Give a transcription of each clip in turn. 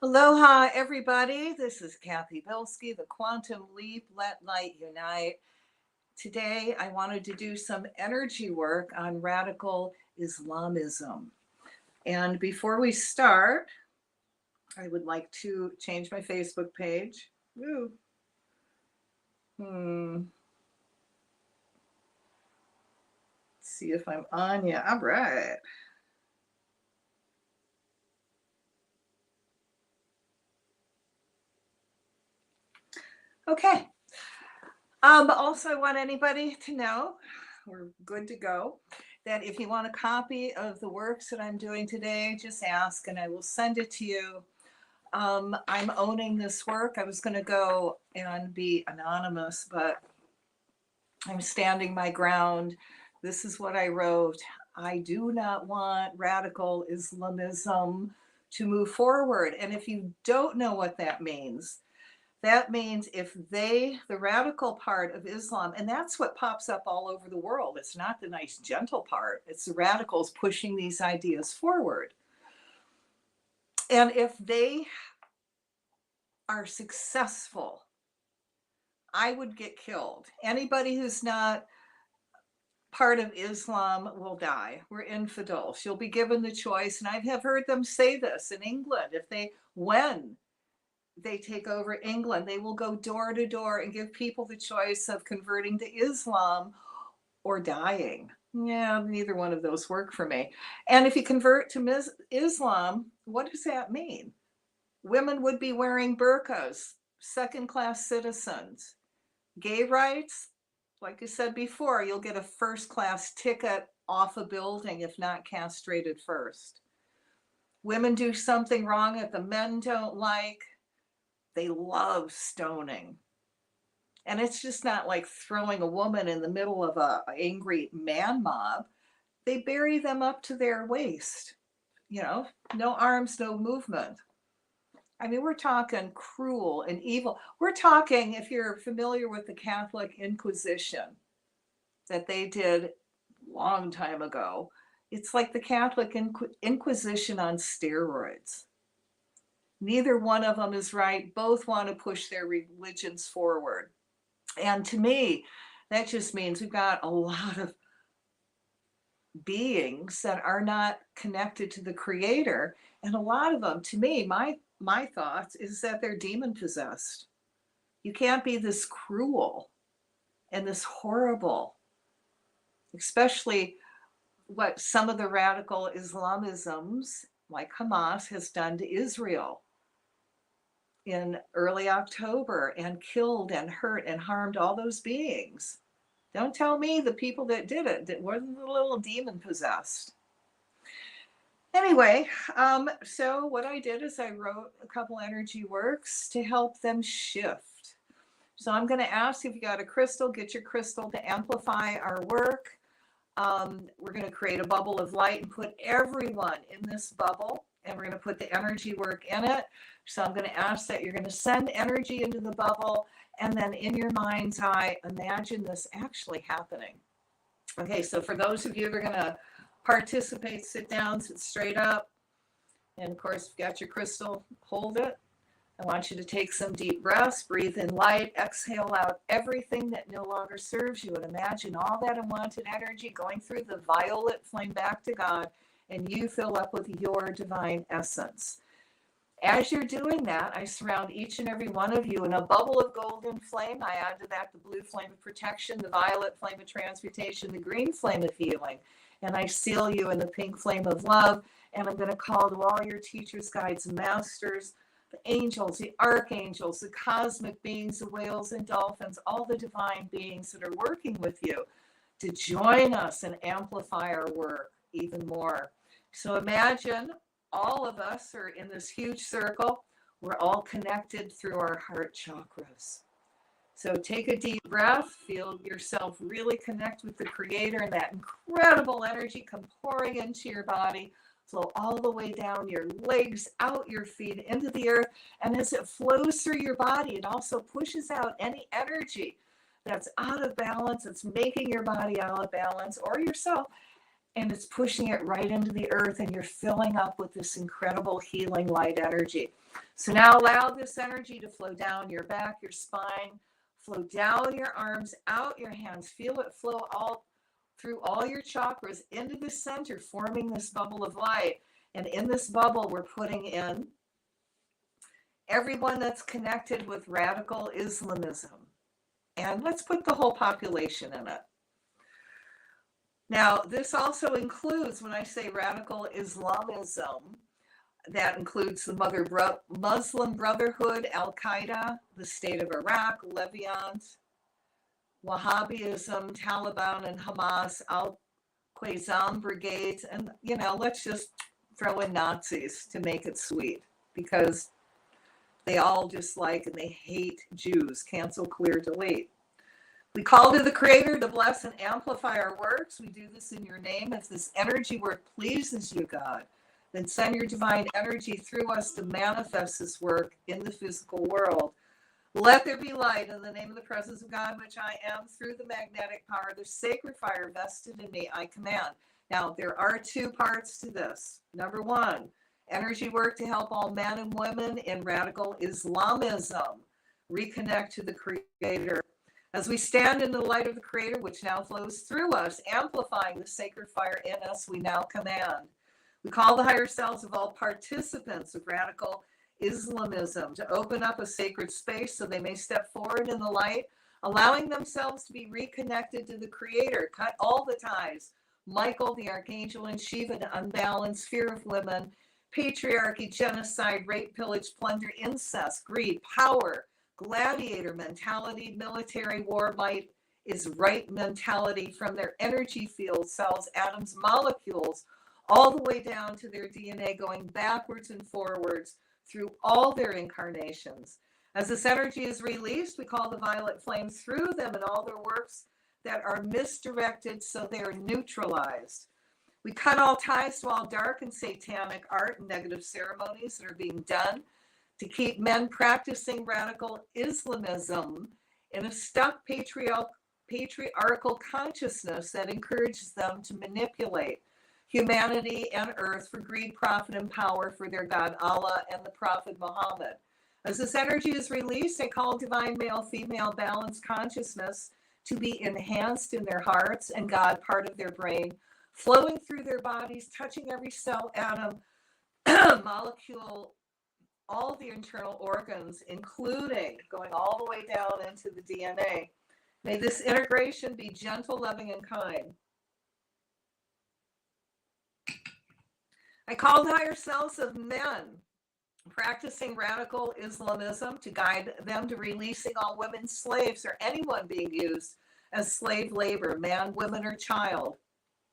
Aloha, everybody. This is Cathy Bilsky, the Quantum Leap, Let Light Unite. Today, I wanted to do some energy work on radical Islamism. And before we start, I would like to change my Facebook page. Ooh. See if I'm on. Yeah, all right. Okay. Also, I want anybody to know we're good to go. That if you want a copy of the works that I'm doing today, just ask and I will send it to you. I'm owning this work. I was going to go and be anonymous, but I'm standing my ground. This is what I wrote. I do not want radical Islamism to move forward. And if you don't know what that means if the radical part of Islam, and that's what pops up all over the world. It's not the nice, gentle part, it's the radicals pushing these ideas forward. And if they are successful, I would get killed. Anybody who's not part of Islam will die. We're infidels. You'll be given the choice. And I have heard them say this in England. When they take over England, they will go door to door and give people the choice of converting to Islam or dying. Yeah, neither one of those work for me. And if you convert to Islam, what does that mean? Women would be wearing burqas, second-class citizens. Gay rights, like I said before, you'll get a first-class ticket off a building if not castrated first. Women do something wrong that the men don't like, they love stoning. And it's just not like throwing a woman in the middle of an angry man mob. They bury them up to their waist. No arms, no movement. I mean, we're talking cruel and evil. We're talking, if you're familiar with the Catholic Inquisition that they did a long time ago, it's like the Catholic Inquisition on steroids. Neither one of them is right. Both want to push their religions forward. And to me, that just means we've got a lot of beings that are not connected to the creator. And a lot of them, to me, my thoughts is that they're demon possessed. You can't be this cruel and this horrible, especially what some of the radical Islamisms, like Hamas, has done to Israel in early October and killed and hurt and harmed all those beings. Don't tell me the people that did it that wasn't a little demon possessed. Anyway, so what I did is I wrote a couple energy works to help them shift. So I'm going to ask if you got a crystal, get your crystal to amplify our work. We're going to create a bubble of light and put everyone in this bubble, and we're going to put the energy work in it. So I'm going to ask that you're going to send energy into the bubble, and then in your mind's eye, imagine this actually happening. Okay, so for those of you that are going to participate, sit down, sit straight up. And of course, if you've got your crystal, hold it. I want you to take some deep breaths, breathe in light, exhale out everything that no longer serves you, and imagine all that unwanted energy going through the violet flame back to God, and you fill up with your divine essence. As you're doing that, I surround each and every one of you in a bubble of golden flame. I add to that the blue flame of protection, the violet flame of transmutation, the green flame of healing, and I seal you in the pink flame of love. And I'm going to call to all your teachers, guides, and masters, the angels, the archangels, the cosmic beings, the whales and dolphins, all the divine beings that are working with you to join us and amplify our work even more. So imagine all of us are in this huge circle. We're all connected through our heart chakras. So take a deep breath, feel yourself really connect with the creator, and that incredible energy come pouring into your body. Flow all the way down your legs, out your feet, into the earth. And as it flows through your body, it also pushes out any energy that's out of balance, that's making your body out of balance, or yourself. and it's pushing it right into the earth, and you're filling up with this incredible healing light energy. So now allow this energy to flow down your back, your spine, flow down your arms, out your hands. Feel it flow all through all your chakras into the center, forming this bubble of light. And in this bubble, we're putting in everyone that's connected with radical Islamism. And let's put the whole population in it. Now, this also includes, when I say radical Islamism, that includes the Muslim Brotherhood, Al-Qaeda, the state of Iraq, Levant, Wahhabism, Taliban, and Hamas, Al-Qassam brigades, and, let's just throw in Nazis to make it sweet, because they all dislike and they hate Jews. Cancel, clear, delete. We call to the Creator to bless and amplify our works. We do this in your name. If this energy work pleases you, God, then send your divine energy through us to manifest this work in the physical world. Let there be light in the name of the presence of God, which I am, through the magnetic power, the sacred fire vested in me, I command. Now, there are two parts to this. Number one, energy work to help all men and women in radical Islamism reconnect to the Creator. As we stand in the light of the Creator, which now flows through us, amplifying the sacred fire in us, we now command. We call the higher selves of all participants of radical Islamism to open up a sacred space so they may step forward in the light, allowing themselves to be reconnected to the Creator. Cut all the ties. Michael, the Archangel, and Shiva, the unbalanced fear of women, patriarchy, genocide, rape, pillage, plunder, incest, greed, power, gladiator mentality, military war, might is right mentality from their energy field, cells, atoms, molecules, all the way down to their DNA, going backwards and forwards through all their incarnations. As this energy is released, we call the violet flame through them and all their works that are misdirected so they are neutralized. We cut all ties to all dark and satanic art and negative ceremonies that are being done to keep men practicing radical Islamism in a stuck patriarchal consciousness that encourages them to manipulate humanity and earth for greed, profit, and power for their God Allah and the Prophet Muhammad. As this energy is released, I call divine male-female balanced consciousness to be enhanced in their hearts and God part of their brain, flowing through their bodies, touching every cell, atom, molecule, all the internal organs, including going all the way down into the DNA. May this integration be gentle, loving, and kind. I call the higher selves of men practicing radical Islamism to guide them to releasing all women slaves or anyone being used as slave labor, man, woman, or child.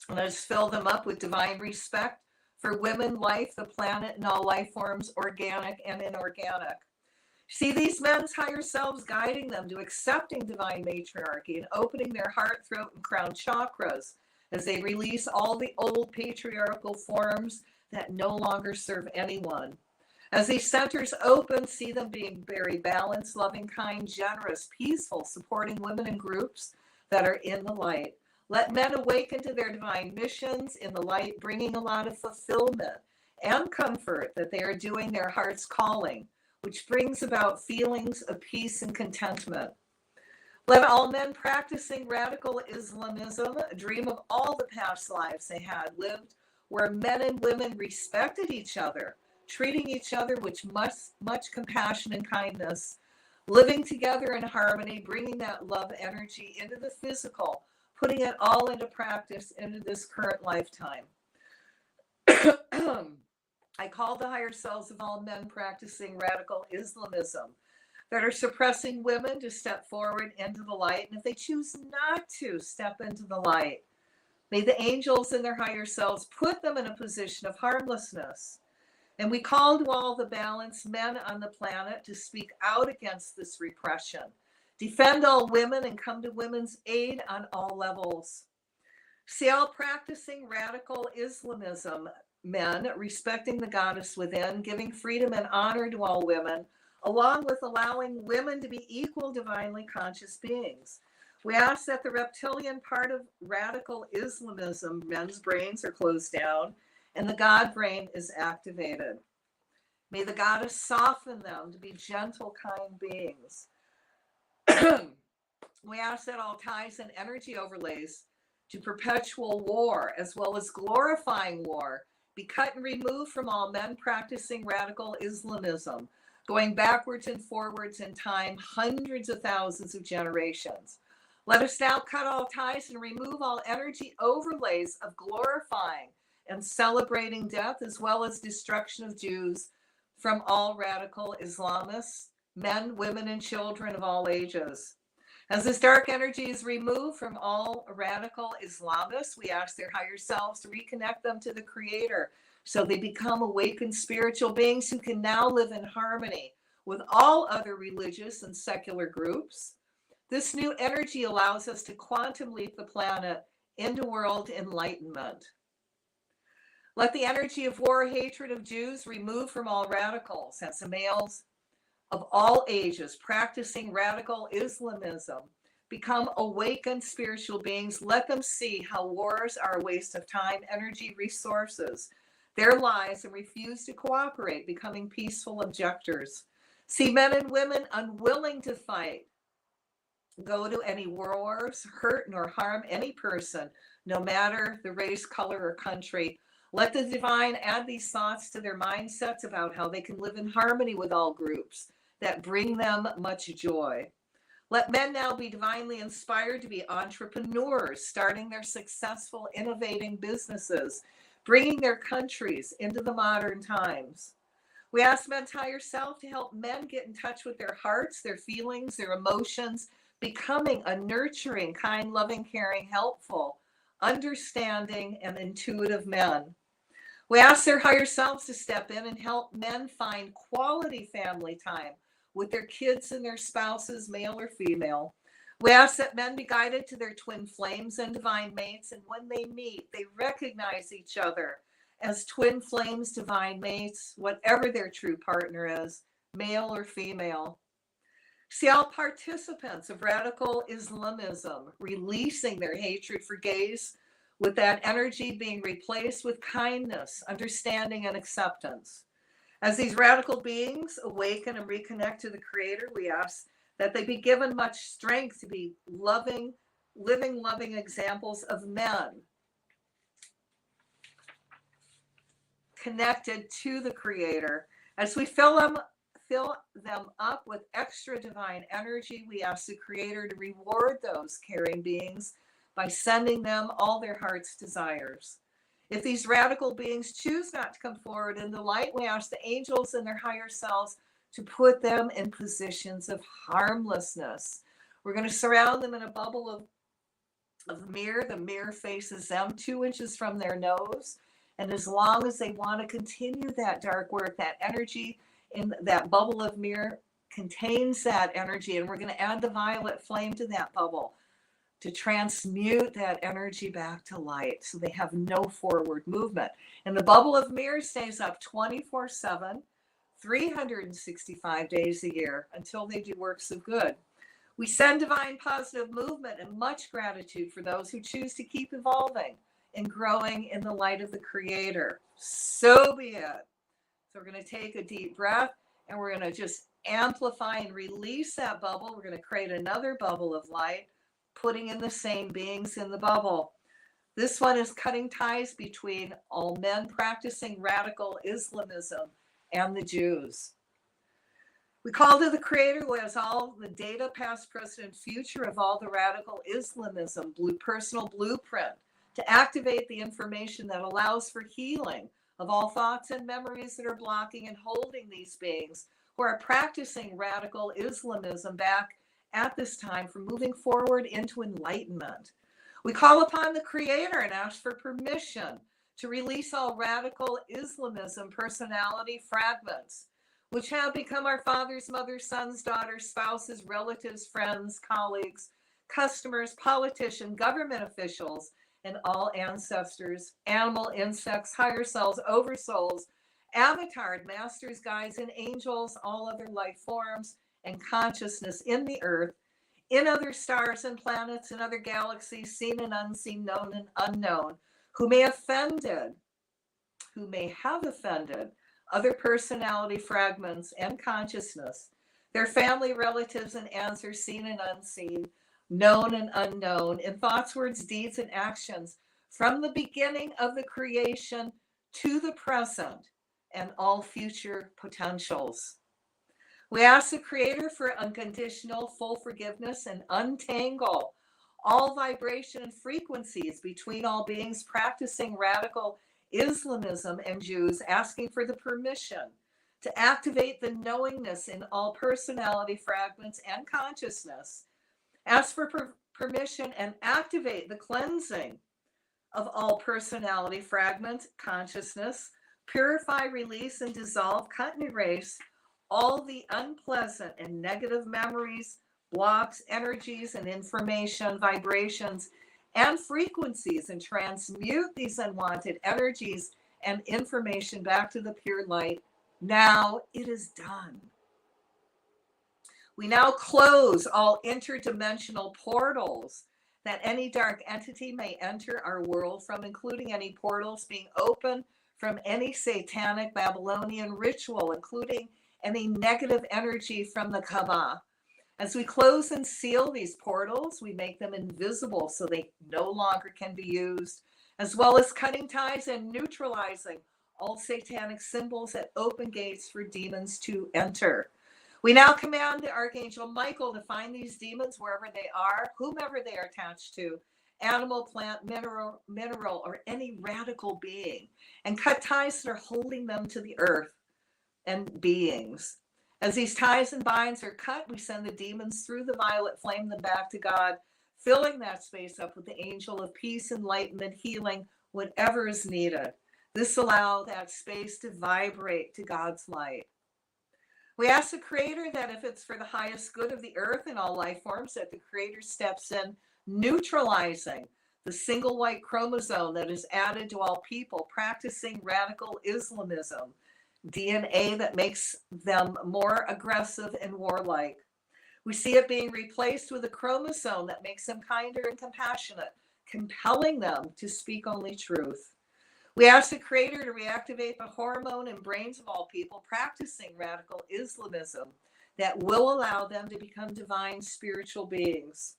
Let us fill them up with divine respect for women, life, the planet, and all life forms, organic and inorganic. See these men's higher selves guiding them to accepting divine matriarchy and opening their heart, throat, and crown chakras as they release all the old patriarchal forms that no longer serve anyone. As these centers open, see them being very balanced, loving, kind, generous, peaceful, supporting women and groups that are in the light. Let men awaken to their divine missions in the light, bringing a lot of fulfillment and comfort that they are doing their heart's calling, which brings about feelings of peace and contentment. Let all men practicing radical Islamism dream of all the past lives they had lived, where men and women respected each other, treating each other with much compassion and kindness, living together in harmony, bringing that love energy into the physical, putting it all into practice into this current lifetime. I call the higher selves of all men practicing radical Islamism that are suppressing women to step forward into the light. And if they choose not to step into the light, may the angels and their higher selves put them in a position of harmlessness. And we call to all the balanced men on the planet to speak out against this repression, defend all women, and come to women's aid on all levels. See all practicing radical Islamism men respecting the goddess within, giving freedom and honor to all women, along with allowing women to be equal divinely conscious beings. We ask that the reptilian part of radical Islamism, men's brains are closed down, and the God brain is activated. May the goddess soften them to be gentle, kind beings. We ask that all ties and energy overlays to perpetual war, as well as glorifying war, be cut and removed from all men practicing radical Islamism, going backwards and forwards in time, hundreds of thousands of generations. Let us now cut all ties and remove all energy overlays of glorifying and celebrating death, as well as destruction of Jews from all radical Islamists, men, women, and children of all ages. As this dark energy is removed from all radical Islamists, we ask their higher selves to reconnect them to the Creator so they become awakened spiritual beings who can now live in harmony with all other religious and secular groups. This new energy allows us to quantum leap the planet into world enlightenment. Let the energy of war, hatred of Jews remove from all radicals, as the males of all ages practicing radical Islamism become awakened spiritual beings. Let them see how wars are a waste of time, energy, resources, their lives, and refuse to cooperate, becoming peaceful objectors. See men and women unwilling to fight go to any wars, hurt nor harm any person, no matter the race, color, or country. Let the divine add these thoughts to their mindsets about how they can live in harmony with all groups that bring them much joy. Let men now be divinely inspired to be entrepreneurs, starting their successful, innovating businesses, bringing their countries into the modern times. We ask men's higher self to help men get in touch with their hearts, their feelings, their emotions, becoming a nurturing, kind, loving, caring, helpful, understanding, and intuitive men. We ask their higher selves to step in and help men find quality family time with their kids and their spouses, male or female. We ask that men be guided to their twin flames and divine mates, and when they meet, they recognize each other as twin flames, divine mates, whatever their true partner is, male or female. See all participants of radical Islamism releasing their hatred for gays, with that energy being replaced with kindness, understanding, and acceptance. As these radical beings awaken and reconnect to the Creator, we ask that they be given much strength to be loving, living, loving examples of men connected to the Creator. As we fill them up with extra divine energy, we ask the Creator to reward those caring beings by sending them all their heart's desires. If these radical beings choose not to come forward in the light, we ask the angels and their higher selves to put them in positions of harmlessness. We're going to surround them in a bubble of mirror. The mirror faces them 2 inches from their nose. And as long as they want to continue that dark work, that energy in that bubble of mirror contains that energy. And we're going to add the violet flame to that bubble to transmute that energy back to light so they have no forward movement. And the bubble of mirror stays up 24/7, 365 days a year until they do works of good. We send divine positive movement and much gratitude for those who choose to keep evolving and growing in the light of the Creator. So be it. So we're going to take a deep breath and we're going to just amplify and release that bubble. We're going to create another bubble of light, putting in the same beings in the bubble. This one is cutting ties between all men practicing radical Islamism and the Jews. We call to the Creator who has all the data, past, present, and future of all the radical Islamism personal blueprint to activate the information that allows for healing of all thoughts and memories that are blocking and holding these beings who are practicing radical Islamism back at this time from moving forward into enlightenment. We call upon the Creator and ask for permission to release all radical Islamism personality fragments, which have become our fathers, mothers, sons, daughters, spouses, relatives, friends, colleagues, customers, politicians, government officials, and all ancestors, animal, insects, higher selves, oversouls, avatars, masters, guides, and angels, all other life forms and consciousness in the earth, in other stars and planets and other galaxies, seen and unseen, known and unknown, who may have offended other personality fragments and consciousness, their family, relatives, and answers, seen and unseen, known and unknown, in thoughts, words, deeds, and actions, from the beginning of the creation to the present and all future potentials. We ask the Creator for unconditional, full forgiveness and untangle all vibration and frequencies between all beings practicing radical Islamism and Jews, asking for the permission to activate the knowingness in all personality fragments and consciousness. Ask for permission and activate the cleansing of all personality fragments, consciousness, purify, release, and dissolve, cut and erase all the unpleasant and negative memories, blocks, energies, and information, vibrations, and frequencies, and transmute these unwanted energies and information back to the pure light. Now it is done. We now close all interdimensional portals that any dark entity may enter our world from, including any portals being open from any satanic Babylonian ritual, including any negative energy from the Kaaba. As we close and seal these portals, we make them invisible so they no longer can be used, as well as cutting ties and neutralizing all satanic symbols that open gates for demons to enter. We now command the Archangel Michael to find these demons wherever they are, whomever they are attached to, animal, plant, mineral, or any radical being, and cut ties that are holding them to the earth and beings. As these ties and binds are cut, we send the demons through the violet flame them back to God, filling that space up with the angel of peace, enlightenment, healing, whatever is needed. This allows that space to vibrate to God's light. We ask the Creator that if it's for the highest good of the earth and all life forms, that the Creator steps in, neutralizing the single white chromosome that is added to all people practicing radical Islamism, DNA that makes them more aggressive and warlike. We see it being replaced with a chromosome that makes them kinder and compassionate, compelling them to speak only truth. We ask the Creator to reactivate the hormone and brains of all people practicing radical Islamism that will allow them to become divine spiritual beings.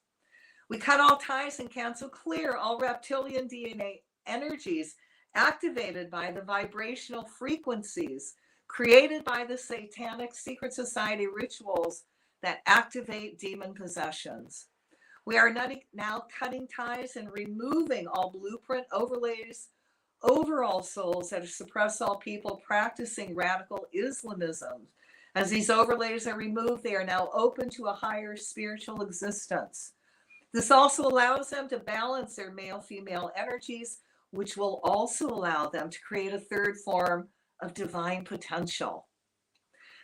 We cut all ties and cancel clear all reptilian DNA energies activated by the vibrational frequencies created by the satanic secret society rituals that activate demon possessions. We are now cutting ties and removing all blueprint overlays over all souls that suppress all people practicing radical Islamism. As these overlays are removed, they are now open to a higher spiritual existence. This also allows them to balance their male-female energies, which will also allow them to create a third form of divine potential.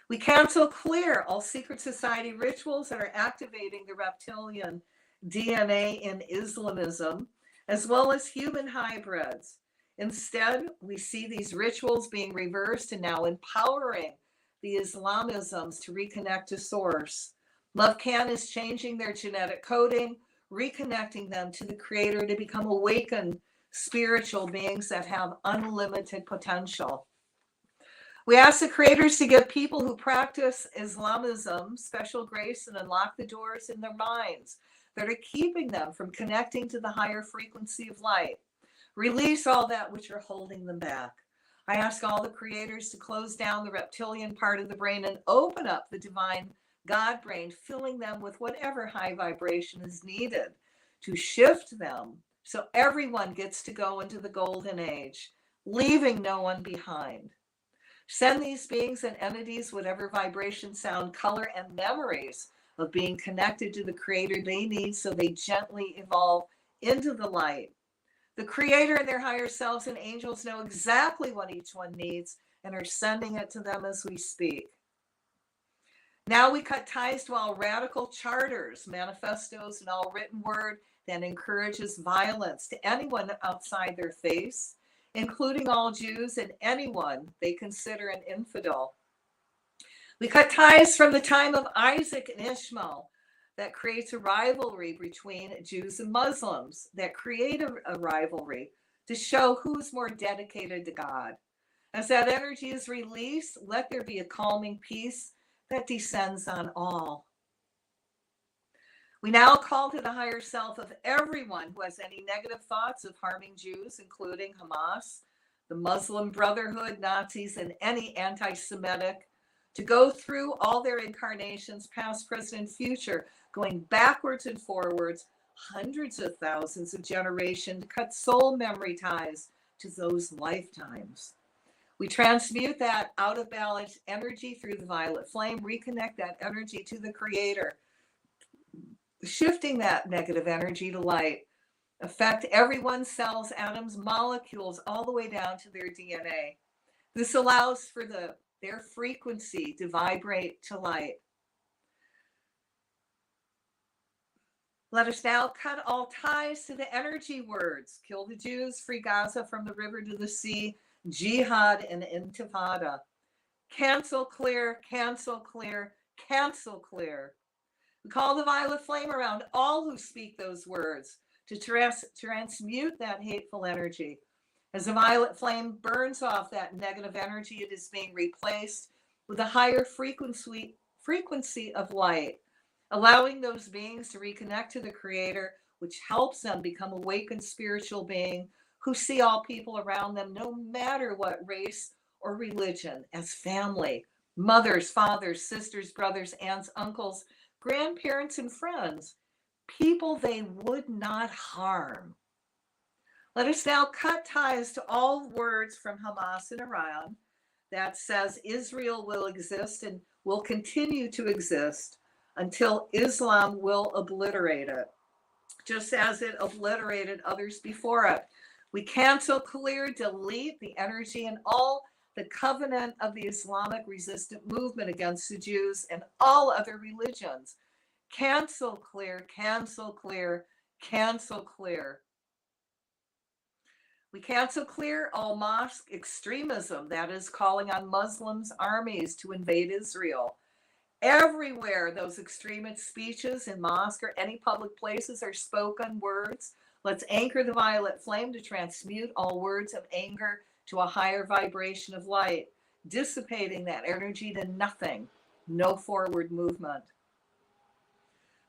We cancel clear all secret society rituals that are activating the reptilian DNA in Islamism, as well as human hybrids. Instead, we see these rituals being reversed and now empowering the Islamisms to reconnect to source. Love Can is changing their genetic coding, reconnecting them to the Creator to become awakened spiritual beings that have unlimited potential. We ask the creators to give people who practice Islamism special grace and unlock the doors in their minds that are keeping them from connecting to the higher frequency of light. Release all that which are holding them back. I ask all the creators to close down the reptilian part of the brain and open up the divine God brain, filling them with whatever high vibration is needed to shift them so everyone gets to go into the golden age, leaving no one behind. Send these beings and entities whatever vibration, sound, color, and memories of being connected to the Creator they need so they gently evolve into the light. The Creator and their higher selves and angels know exactly what each one needs and are sending it to them as we speak. Now we cut ties to all radical charters, manifestos, and all written word that encourages violence to anyone outside their faith, including all Jews and anyone they consider an infidel. We cut ties from the time of Isaac and Ishmael that creates a rivalry between Jews and Muslims, that create a rivalry to show who's more dedicated to God. As that energy is released, let there be a calming peace that descends on all. We now call to the higher self of everyone who has any negative thoughts of harming Jews, including Hamas, the Muslim Brotherhood, Nazis, and any anti-Semitic, to go through all their incarnations, past, present, and future, going backwards and forwards, hundreds of thousands of generations, to cut soul memory ties to those lifetimes. We transmute that out of balance energy through the violet flame, reconnect that energy to the Creator, shifting that negative energy to light, affect everyone's cells, atoms, molecules, all the way down to their DNA. This allows for their frequency to vibrate to light. Let us now cut all ties to the energy words. Kill the Jews, free Gaza from the river to the sea, jihad and intifada. Cancel, clear, cancel, clear, cancel, clear. We call the violet flame around all who speak those words to transmute that hateful energy. As the violet flame burns off that negative energy, it is being replaced with a higher frequency of light, allowing those beings to reconnect to the Creator, which helps them become awakened spiritual beings who see all people around them, no matter what race or religion, as family, mothers, fathers, sisters, brothers, aunts, uncles, grandparents, and friends, people they would not harm. Let us now cut ties to all words from Hamas and Iran that says Israel will exist and will continue to exist until Islam will obliterate it, just as it obliterated others before it. We cancel, clear, delete the energy and all the covenant of the Islamic resistant movement against the Jews and all other religions. Cancel, clear, cancel, clear, cancel, clear. We cancel, clear all mosque extremism that is calling on Muslims' armies to invade Israel. Everywhere those extremist speeches in mosque or any public places are spoken words, let's anchor the violet flame to transmute all words of anger to a higher vibration of light, dissipating that energy to nothing, no forward movement.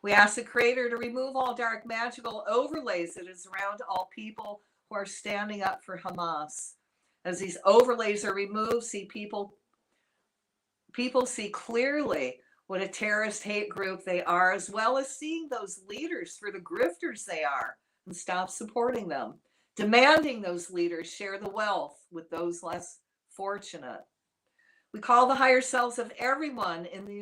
We ask the Creator to remove all dark magical overlays that is around all people who are standing up for Hamas. As these overlays are removed, people see clearly what a terrorist hate group they are, as well as seeing those leaders for the grifters they are, and stop supporting them, demanding those leaders share the wealth with those less fortunate. We call the higher selves of everyone in the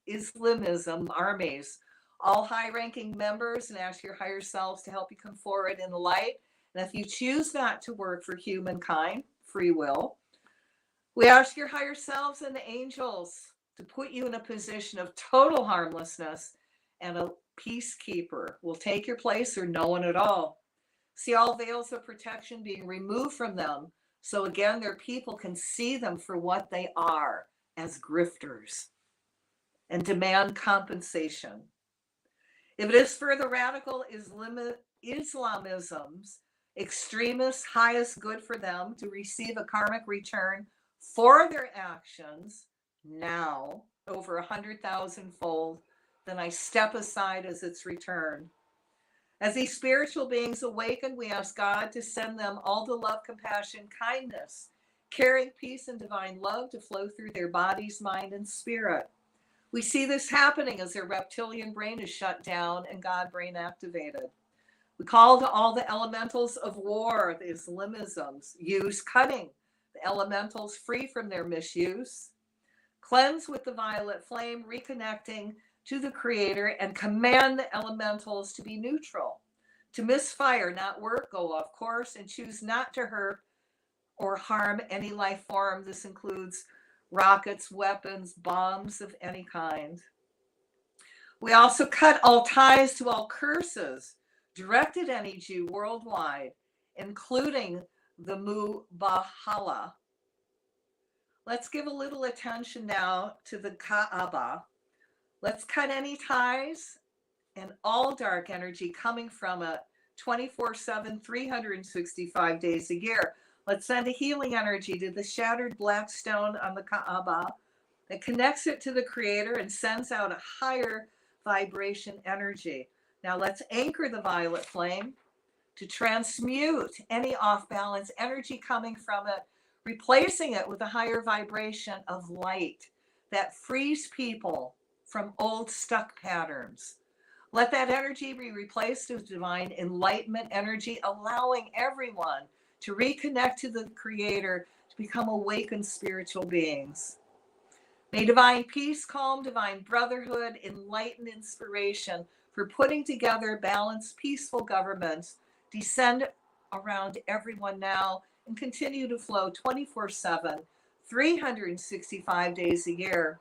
Islamism armies, all high-ranking members, and ask your higher selves to help you come forward in the light. And if you choose not to work for humankind, free will, we ask your higher selves and the angels to put you in a position of total harmlessness, and a peacekeeper will take your place, or no one at all. See all veils of protection being removed from them, so again their people can see them for what they are, as grifters, and demand compensation. If it is for the radical Islamism's extremists, highest good for them to receive a karmic return for their actions now over 100,000-fold, then I step aside as its return. As these spiritual beings awaken, we ask God to send them all the love, compassion, kindness, caring, peace, and divine love to flow through their bodies, mind, and spirit. We see this happening as their reptilian brain is shut down and God brain activated. We call to all the elementals of war, the Islamisms, use cutting the elementals free from their misuse, cleanse with the violet flame, reconnecting to the Creator, and command the elementals to be neutral, to misfire, not work, go off course, and choose not to hurt or harm any life form. This includes rockets, weapons, bombs of any kind. We also cut all ties to all curses directed at any Jew worldwide, including the Mubahala. Let's give a little attention now to the Kaaba, Let's cut any ties and all dark energy coming from it 24/7, 365 days a year. Let's send a healing energy to the shattered black stone on the Kaaba that connects it to the Creator and sends out a higher vibration energy. Now let's anchor the violet flame to transmute any off balance energy coming from it, replacing it with a higher vibration of light that frees people from old stuck patterns. Let that energy be replaced with divine enlightenment energy, allowing everyone to reconnect to the Creator, to become awakened spiritual beings. May divine peace, calm, divine brotherhood, enlightened inspiration for putting together balanced, peaceful governments descend around everyone now and continue to flow 24/7, 365 days a year.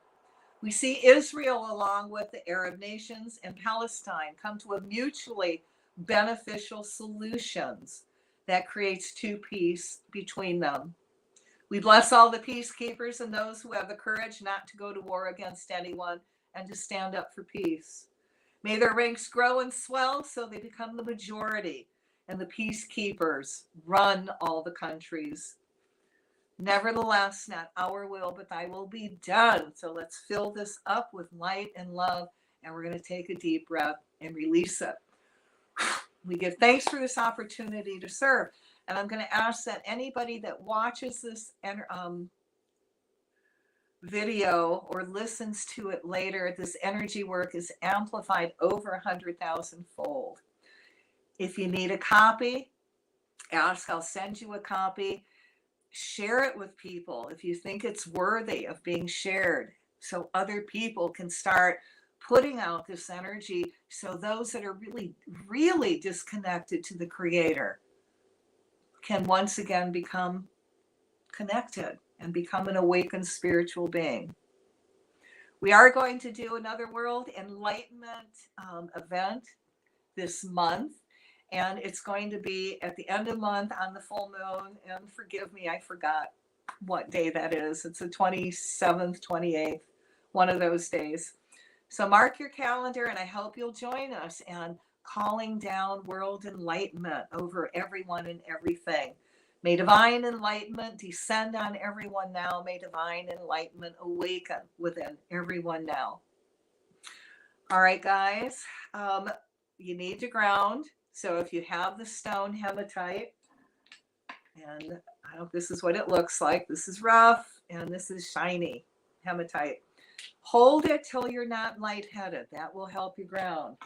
We see Israel, along with the Arab nations and Palestine, come to a mutually beneficial solutions that creates true peace between them. We bless all the peacekeepers and those who have the courage not to go to war against anyone and to stand up for peace. May their ranks grow and swell so they become the majority, and the peacekeepers run all the countries. Nevertheless, not our will, but thy will be done. So let's fill this up with light and love, and we're going to take a deep breath and release it. We give thanks for this opportunity to serve. And I'm going to ask that anybody that watches this video or listens to it later, this energy work is amplified over 100,000 fold. If you need a copy, ask, I'll send you a copy. Share it with people if you think it's worthy of being shared, so other people can start putting out this energy, so those that are really, really disconnected to the Creator can once again become connected and become an awakened spiritual being. We are going to do another World Enlightenment event this month, and it's going to be at the end of the month on the full moon. And forgive me, I forgot what day that is. It's the 27th, 28th, one of those days. So mark your calendar, and I hope you'll join us in calling down world enlightenment over everyone and everything. May divine enlightenment descend on everyone now. May divine enlightenment awaken within everyone now. All right, guys, you need to ground. So if you have the stone hematite, and I hope this is what it looks like. This is rough, and this is shiny hematite. Hold it till you're not lightheaded. That will help you ground.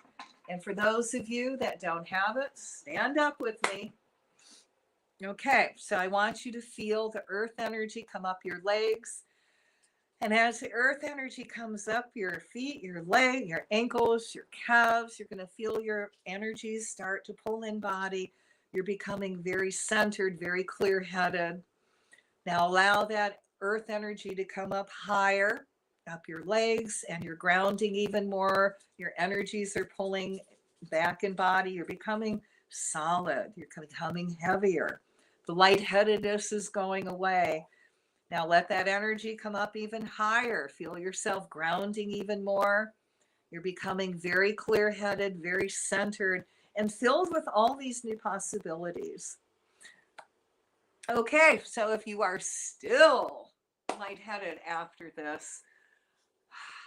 And for those of you that don't have it, stand up with me. Okay, so I want you to feel the earth energy come up your legs. And as the earth energy comes up your feet, your leg, your ankles, your calves, you're going to feel your energies start to pull in body. You're becoming very centered, very clear-headed. Now allow that earth energy to come up higher, up your legs, and you're grounding even more. Your energies are pulling back in body. You're becoming solid. You're becoming heavier. The lightheadedness is going away. Now let that energy come up even higher. Feel yourself grounding even more. You're becoming very clear-headed, very centered, and filled with all these new possibilities. Okay, so if you are still lightheaded after this,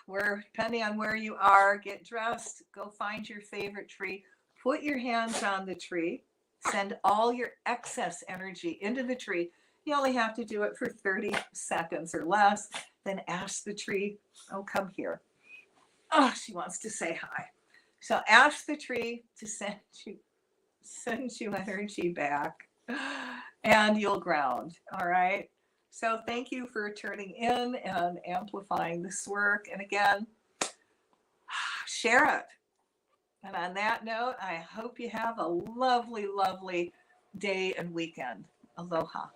depending on where you are, get dressed, go find your favorite tree, put your hands on the tree, send all your excess energy into the tree. You only have to do it for 30 seconds or less. Then ask the tree, oh, come here. Oh, she wants to say hi. So ask the tree to send you energy back, and you'll ground. All right. So thank you for turning in and amplifying this work. And again, share it. And on that note, I hope you have a lovely, lovely day and weekend. Aloha.